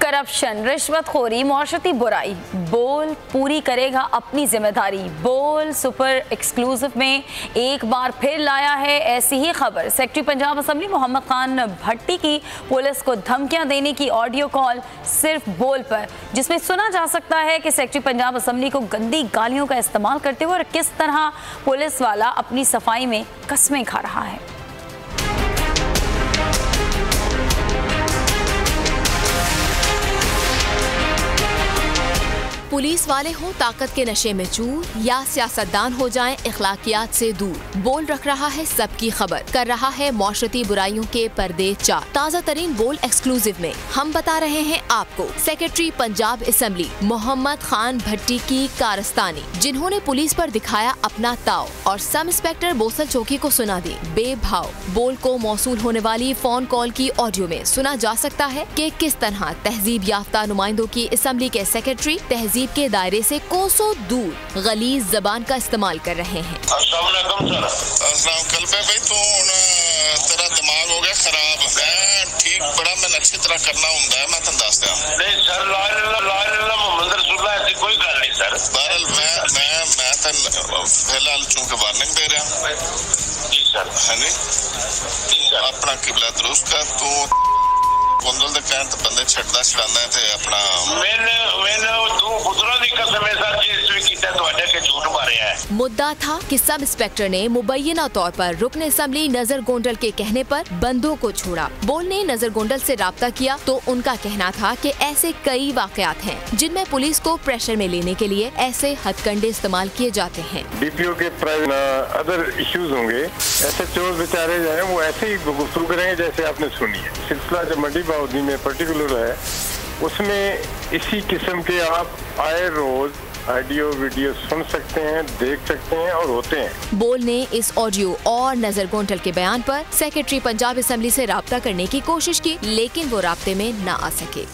Corruption, रिश्वतखोरी, मौशती बुराई, बोल पूरी करेगा अपनी जिम्मेदारी। बोल सुपर एक्सक्लूसिव में एक बार फिर लाया है ऐसी ही खबर। सेक्रेटरी पंजाब असेंबली मोहम्मद खान भट्टी की पुलिस को धमकियां देने की ऑडियो कॉल सिर्फ बोल पर, जिसमें सुना जा सकता है कि सेक्रेटरी पंजाब असेंबली को गंदी गालियों का इस्तेमाल करते हुए और किस तरह पुलिस वाला अपनी सफाई में कस्में खा रहा है। पुलिस वाले हों ताकत के नशे में चूर या सियासतदान हो जाएं इखलाकियात से दूर, बोल रख रहा है सबकी खबर, कर रहा है मौशरती बुराइयों के पर्दे चार। ताज़ा तरीन बोल एक्सक्लूसिव में हम बता रहे हैं आपको सेक्रेटरी पंजाब असेंबली मोहम्मद खान भट्टी की कारस्तानी, जिन्होंने पुलिस पर दिखाया अपना ताव और सब इंस्पेक्टर बोसल चौकी को सुना दी बेभाव। बोल को मौसूल होने वाली फोन कॉल की ऑडियो में सुना जा सकता है कि किस तरह तहजीब याफ्ता नुमाइंदों की असेंबली के सेक्रेटरी तहजीब के दायरे से कोसों दूर गलीज जबान का इस्तेमाल कर रहे हैं। तेरा दिमाग हो गया खराब, मैं ठीक बड़ा मैं अच्छी तरह करना होता है, मैं दस दिया नहीं सर, मोहम्मद रसूलुल्लाह ऐसी कोई गल नहीं सर। बहरहाल मैं फिलहाल चूंकि वार्निंग दे रहा जी सर। हाँ जी, अपना किबला दुरुस्त कर, तू बंदल दे कहन ते बंदे छड़दा छड़ांदा है ते अपना मैंने तू खुदरा दी कसम है सर जी, इस कीता ਤੁਹਾਡੇ के झूठ मारे है। मुद्दा था कि सब इंस्पेक्टर ने मुबैना तौर पर रुकन असेंबली नजर गोंडल के कहने पर बंदों को छोड़ा। बोल ने नजर गोंडल से राब्ता किया तो उनका कहना था कि ऐसे कई वाकयात हैं जिनमें पुलिस को प्रेशर में लेने के लिए ऐसे हथकंडे इस्तेमाल किए जाते हैं। डीपीओ के प्राइवेट अदर इश्यूज होंगे, SHO बेचारे जो है वो ऐसे ही गुफ्तगू करेंगे जैसे आपने सुनी है। सिलसिला जो मंडी बाउदी में पर्टिकुलर है उसमें इसी किस्म के आप आए रोज ऑडियो वीडियो सुन सकते हैं, देख सकते हैं और होते हैं। बोल ने इस ऑडियो और नजर गोंडल के बयान पर सेक्रेटरी पंजाब असेंबली से राब्ता करने की कोशिश की, लेकिन वो राब्ते में न आ सके।